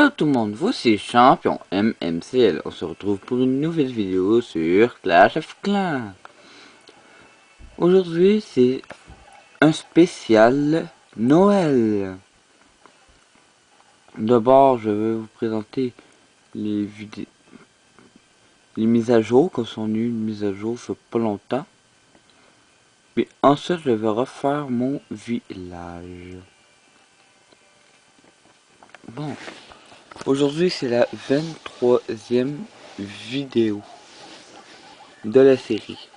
Hello tout le monde, voici Champion MMCL. On se retrouve pour une nouvelle vidéo sur Clash of Clans. Aujourd'hui c'est un spécial Noël. D'abord je vais vous présenter les mises à jour, comme sont venues une mise à jour fait pas longtemps. Puis ensuite je vais refaire mon village. Bon, aujourd'hui c'est la 23e vidéo de la série.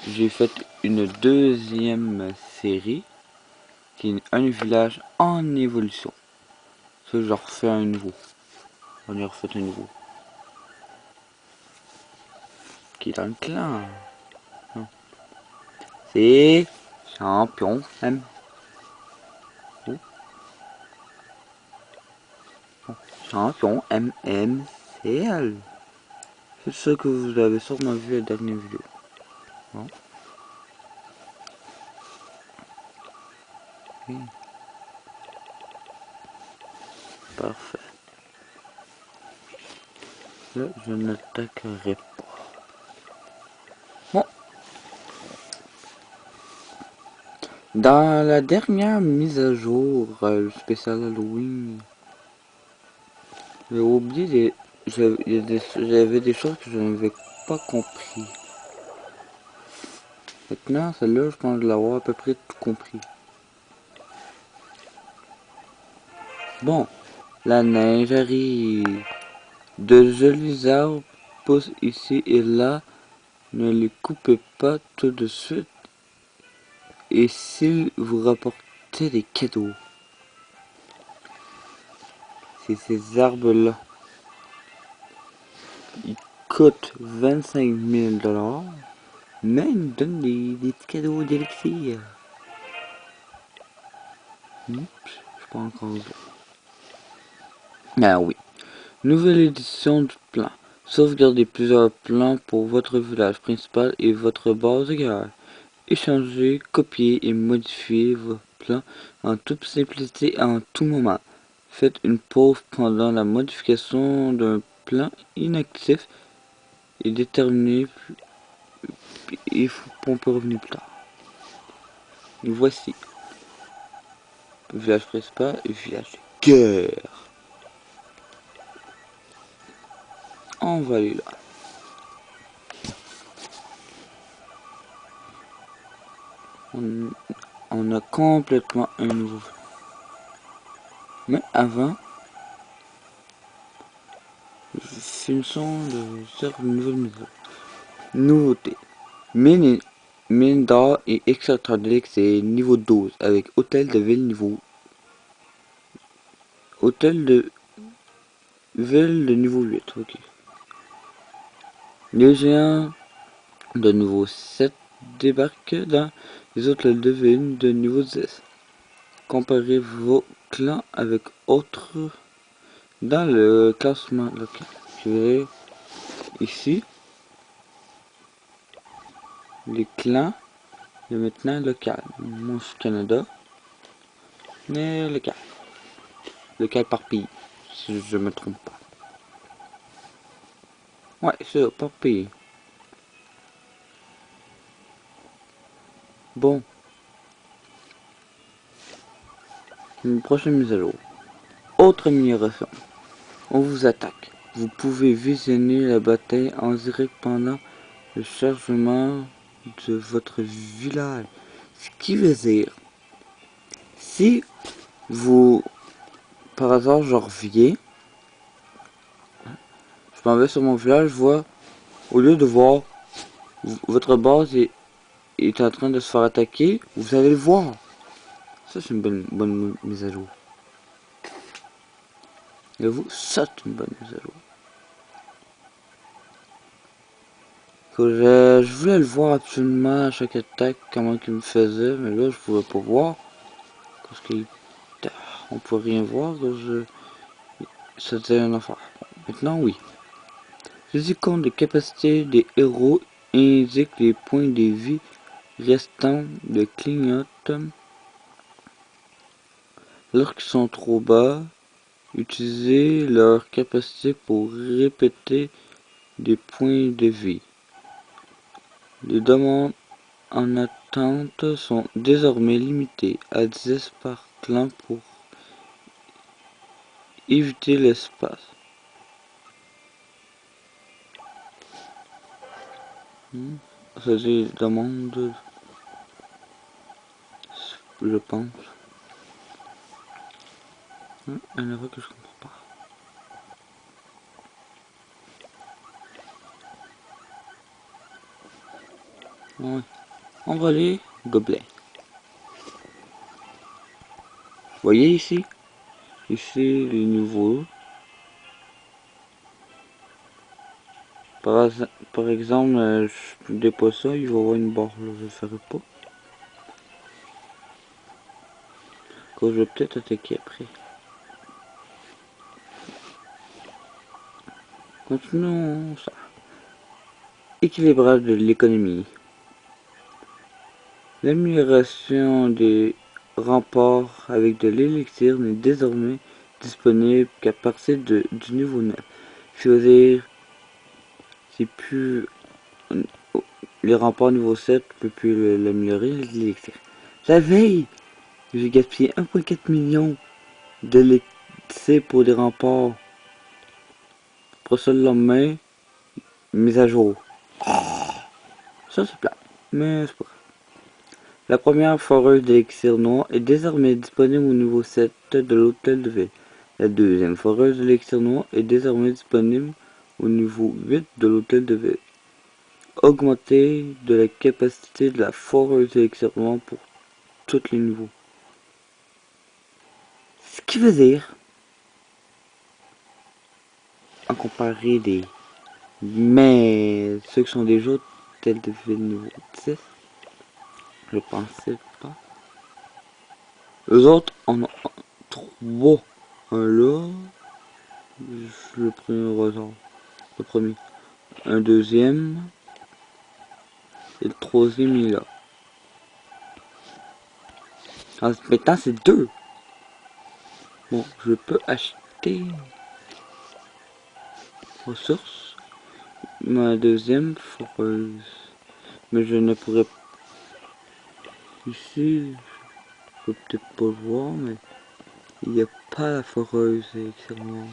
J'ai fait une deuxième série qui est un village en évolution. Ça, je refais un nouveau. On y refait un nouveau. Qui est dans le clan. C'est Champion M. Oh. Champion MMCL. C'est ce que vous avez sûrement vu à la dernière vidéo. Bon. Okay. Parfait. Là, je n'attaquerai pas. Bon. Dans la dernière mise à jour, spécial Halloween, j'ai oublié j'avais des choses que je n'avais pas compris. Maintenant, celle-là, je pense l'avoir à peu près tout compris. Bon, la neige arrive. De jolis arbres poussent ici et là. Ne les coupez pas tout de suite. Et s'ils vous rapportent des cadeaux, c'est ces arbres-là. Ils coûtent 25 000 $, mais ils nous donnent des petits cadeaux d'élixir. Oups, je suis pas encore là. Ah oui. Nouvelle édition du plan. Sauvegardez plusieurs plans pour votre village principal et votre base de guerre. Échangez, copiez et modifiez vos plans en toute simplicité et en tout moment. Faites une pause pendant la modification d'un plan inactif et déterminez et on peut revenir plus tard. Voici. Village principal et village de guerre. On va aller là. On a complètement un nouveau. Mais avant, finissons de faire une nouvelle nouveauté. Mine d'or et extraordinaire, c'est niveau 12 avec hôtel de ville niveau. Hôtel de ville de niveau 8. Ok. Les géants de niveau 7 débarquent dans les hôtels de ville de niveau 10. Comparez vos clans avec autres dans le classement local. Je vais ici les clans de maintenant local. Moi je suis Canada, mais local. Local par pays, si je me trompe pas. Ouais, c'est ça, par pays. Bon. Une prochaine mise à jour. Autre amélioration. On vous attaque. Vous pouvez visionner la bataille en direct pendant le chargement de votre village. Ce qui veut dire, si vous, par hasard, je reviens, je m'en vais sur mon village, je vois, au lieu de voir votre base est en train de se faire attaquer, vous allez le voir. Ça, c'est une bonne mise à jour. Et vous, ça, c'est une bonne mise à jour. Je voulais le voir absolument à chaque attaque, comment il me faisait, mais là, je pouvais pas voir. Parce qu'on peut rien voir, c'était un affaire. Maintenant, oui. Les icônes de capacité des héros indiquent les points de vie restants de clignotent lorsqu'ils sont trop bas Utilisez leur capacité pour répéter des points de vie. Les demandes en attente sont désormais limitées à 10 par clan pour éviter l'espace. Ça dit demande, je pense. Il y en a que je comprends pas. Ouais. Envoler gobelet. Voyez ici, les niveaux. Par exemple, je dépose ça, il va y avoir une barre là, je le ferai pas. Quand je vais peut-être attaquer après. Continuons ça. Équilibrage de l'économie. L'amélioration des remparts avec de l'élixir n'est désormais disponible qu'à partir du niveau 9. Choisir, c'est plus les remparts niveau 7, peut plus l'améliorer, l'élixir. La veille, j'ai gaspillé 1,4 million d'élixir pour des remparts. Pour ça, le lendemain, mise à jour. Ça, c'est plat, mais c'est pas grave. La première foreuse d'élixir noir est désormais disponible au niveau 7 de l'hôtel de ville. La deuxième foreuse d'élixir noir est désormais disponible au niveau 8 de l'hôtel de ville. Augmenter de la capacité de la foreuse d'élixir noir pour tous les niveaux. Ce qui veut dire, en comparé des... Mais ceux qui sont déjà hôtel de ville niveau 10, je pensais pas. Les autres en ont 3. Un là, le premier hasard. Le premier. Un deuxième. Et le troisième il est là. Ah, maintenant c'est 2. Bon, je peux acheter ressources. Ma deuxième foreuse. Mais je ne pourrais ici. Je peux peut-être pas le voir, mais il n'y a pas la foreuse extérieurement.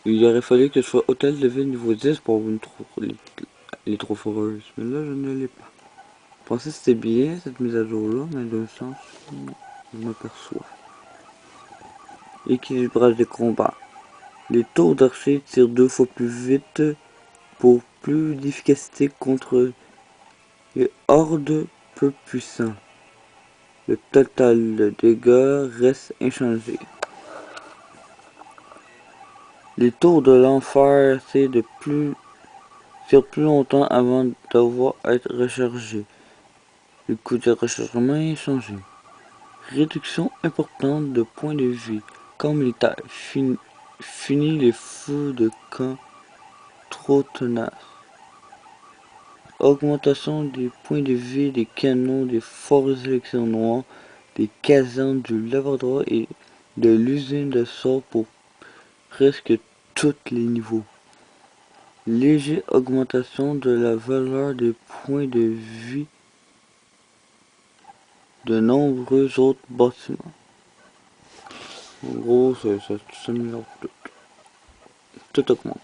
Il aurait fallu que je sois hôtel de ville niveau 10 pour avoir les 3 foreuses. Mais là, je ne l'ai pas. Je pensais que c'était bien cette mise à jour là, mais d'un sens, je m'aperçois. Équilibrage des combats. Les tours d'archer tirent 2 fois plus vite pour plus d'efficacité contre les hordes peu puissants. Le total de dégâts reste inchangé. Les tours de l'enfer tirent plus longtemps avant de devoir être rechargés. Le coût de rechargement est changé. Réduction importante de points de vie. Camp militaire. Fini les feux de camp trop tenaces. Augmentation des points de vie des canons des forces élections noires, des casernes du laboratoire et de l'usine de sort pour presque tous les niveaux. Légère augmentation de la valeur des points de vie de nombreux autres bâtiments. En gros, ça s'améliore tout. Tout augmente.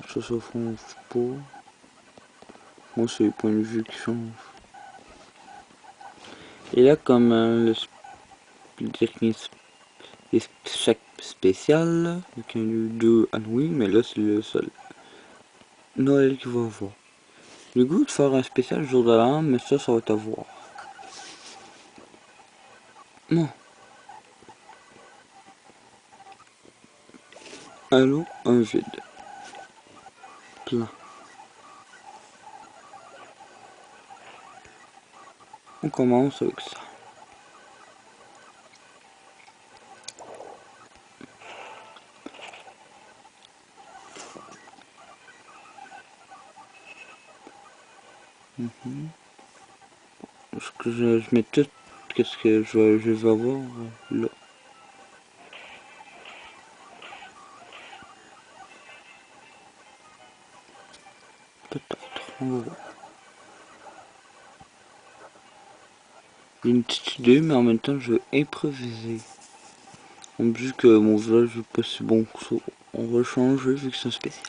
Ça se change pas. Moi, c'est les points de vue qui changent. Et là, comme le dernier chaque spécial, il y a eu 2 Halloween, mais là, c'est le seul Noël qu'il va avoir. J'ai le goût de faire un spécial jour de l'an, mais ça va être à voir. Non. Allô, un vide. Plein. On commence avec ça. Est-ce que je mets tout? Qu'est-ce que je vais avoir là? Peut-être, on va voir. J'ai une petite idée, mais en même temps, je vais improviser. Vu que mon village est pas si bon que ça, on va changer vu que c'est un spécial.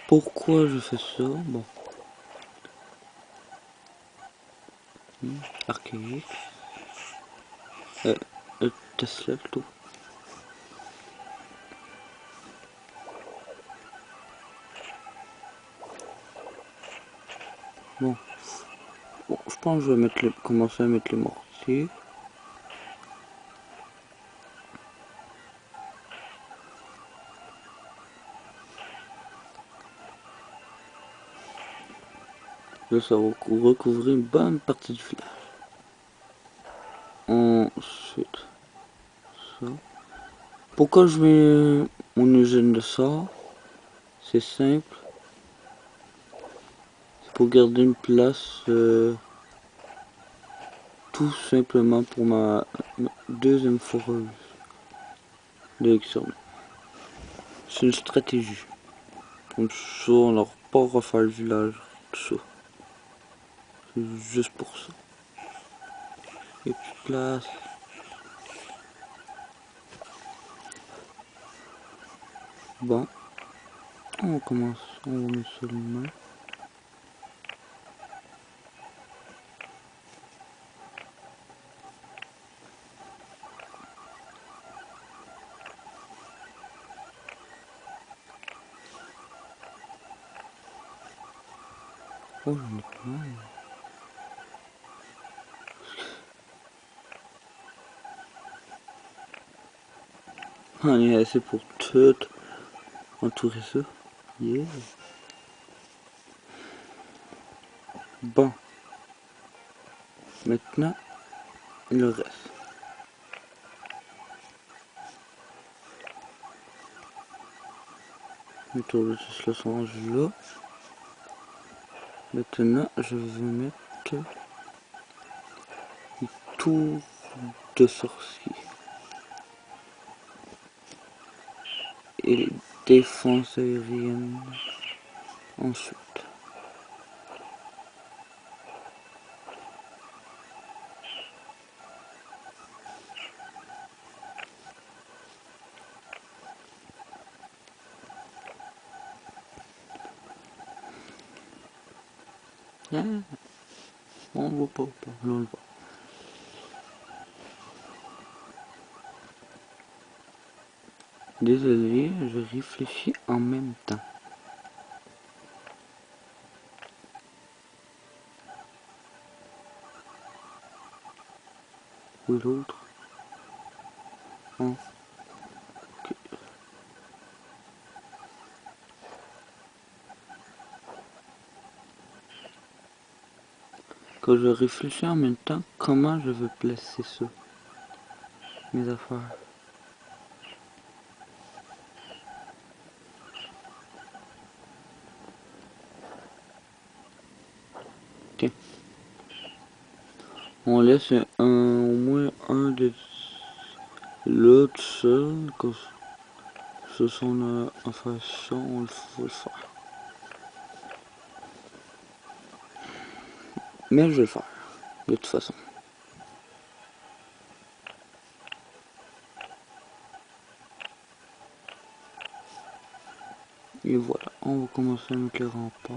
Pourquoi je fais ça? Bon. Archaïque. Tesla plutôt. Bon. Bon, je pense que je vais commencer à mettre les mortiers. Là, ça va recouvrir une bonne partie du village. Ensuite, ça. Pourquoi je mets mon usine de sort? C'est simple. C'est pour garder une place tout simplement pour ma deuxième foreuse d'élection. C'est une stratégie. Comme ça, on n'aura pas à refaire le village, tout ça. C'est juste pour ça. Et puis place. Bon. On commence, on va mettre ça le main. Oh, j'en ai pas mal. On est assez pour tout entourer ça. Yeah. Bon. Maintenant, le reste. Les tours de Tesla sont rendus là. Maintenant, je vais mettre une tour de sorcier. Et les défenses aériennes ensuite. Ah, on voit pas, on le voit. Désolé, je réfléchis en même temps. Où est l'autre? Oh. Okay. Quand je réfléchis en même temps, comment je veux placer ça? Mes affaires. Tiens. On laisse au moins un de l'autre seul. Quand ce sont en faire ça, on faut le faire. Mais je vais le faire, de toute façon. Et voilà, on va commencer à mettre les remparts.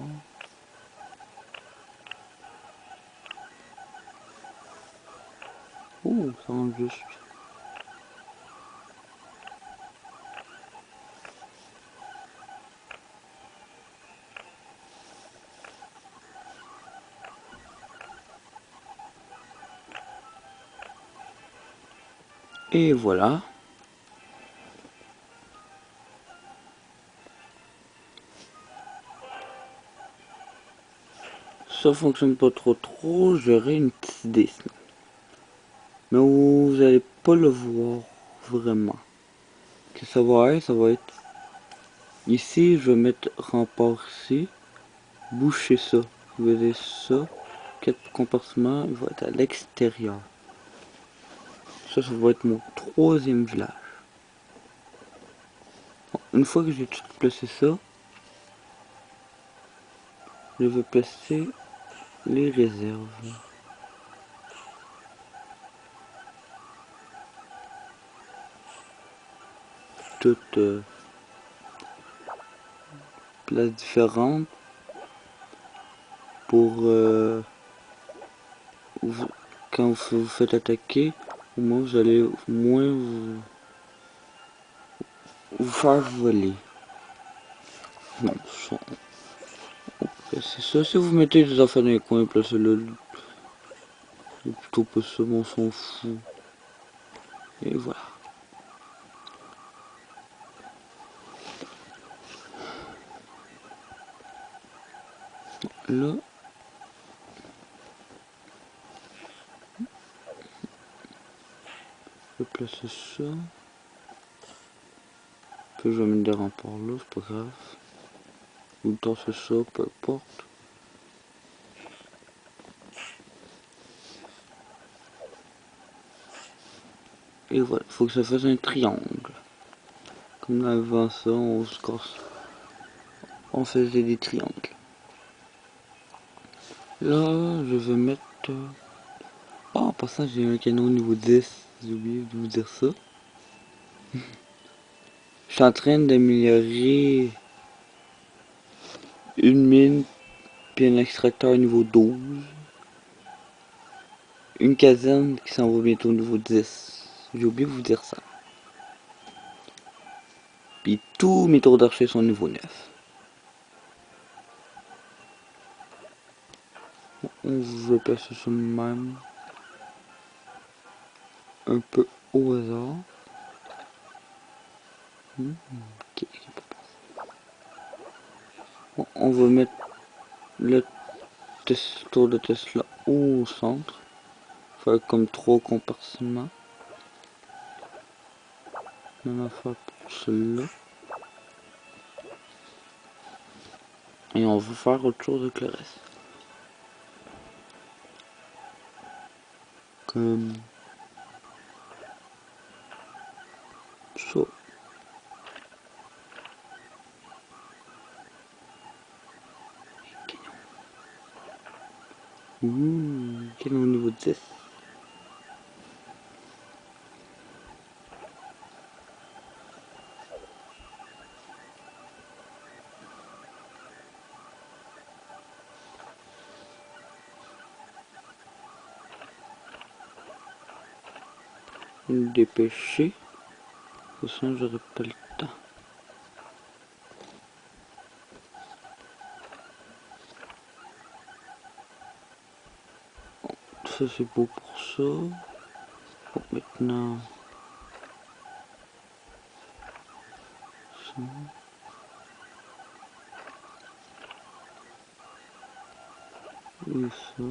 Oh, ça rentre juste. Et voilà. ça fonctionne pas trop, j'aurai une petite idée. Mais vous allez pas le voir vraiment. Que ça va être ici, je vais mettre rempart ici, boucher ça. Vous voyez ça, 4 compartiments, il va être à l'extérieur. Ça va être mon troisième village. Bon, une fois que j'ai tout placé ça, je vais placer les réserves. Toutes places différentes pour quand vous vous faites attaquer, au moins vous allez moins vous faire voler. Non, c'est ça. Si vous mettez des affaires dans les coins, placez-le plutôt pas ça, mais on s'en fout. Et voilà. Là, je vais placer ça. Puis je vais mettre des remparts là, c'est pas grave. Ou le temps c'est ça, peu importe. Et voilà, faut que ça fasse un triangle. Comme avant ça, on se casse. On faisait des triangles. Là, je vais mettre... Oh, en passant, j'ai un canon niveau 10. J'ai oublié de vous dire ça. Je suis en train d'améliorer une mine, puis un extracteur niveau 12. Une caserne qui s'en va bientôt au niveau 10. J'ai oublié de vous dire ça. Puis tous mes tours d'archer sont niveau 9. On va passer ça même. Un peu au hasard. Ok. Bon, on va mettre le tour de Tesla au centre. Faire comme 3 compartiments. Même affaire pour celui-là. Et on va faire autre chose avec le reste. Comme ça. Quel est au niveau 10. Me dépêcher. De toute façon, j'aurai pas le temps. Ça c'est beau pour ça. Bon, maintenant. Ça. Et ça.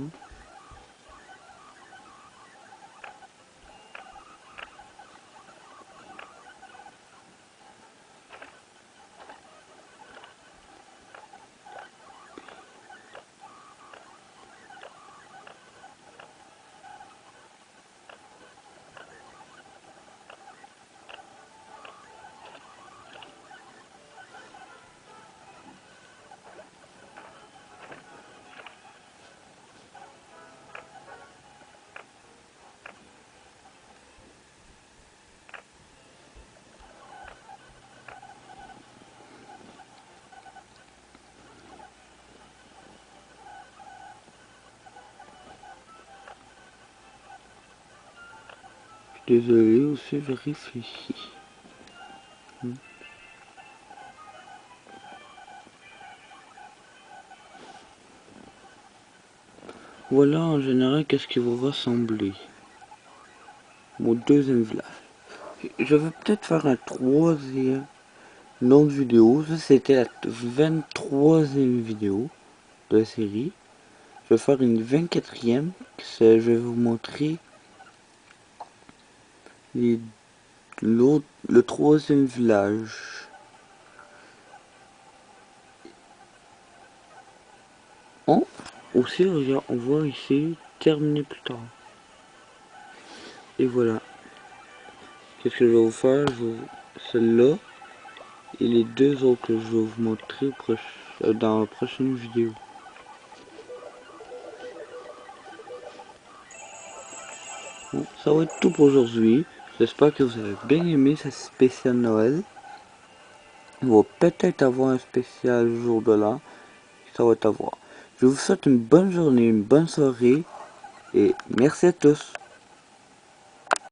Désolé aussi, je réfléchis. Voilà en général qu'est-ce qui va ressembler. Mon deuxième village. Je vais peut-être faire un troisième longue vidéo. Ça c'était la 23e vidéo de la série. je vais faire une 24e. Je vais vous montrer le 3e village. Aussi, regarde, on voit ici terminer plus tard. Et voilà. Qu'est-ce que je vais vous faire? Celle-là et les deux autres que je vais vous montrer dans la prochaine vidéo. Bon, ça va être tout pour aujourd'hui. J'espère que vous avez bien aimé ce spécial Noël. On va peut-être avoir un spécial jour de l'an. Ça va être à voir. Je vous souhaite une bonne journée, une bonne soirée. Et merci à tous.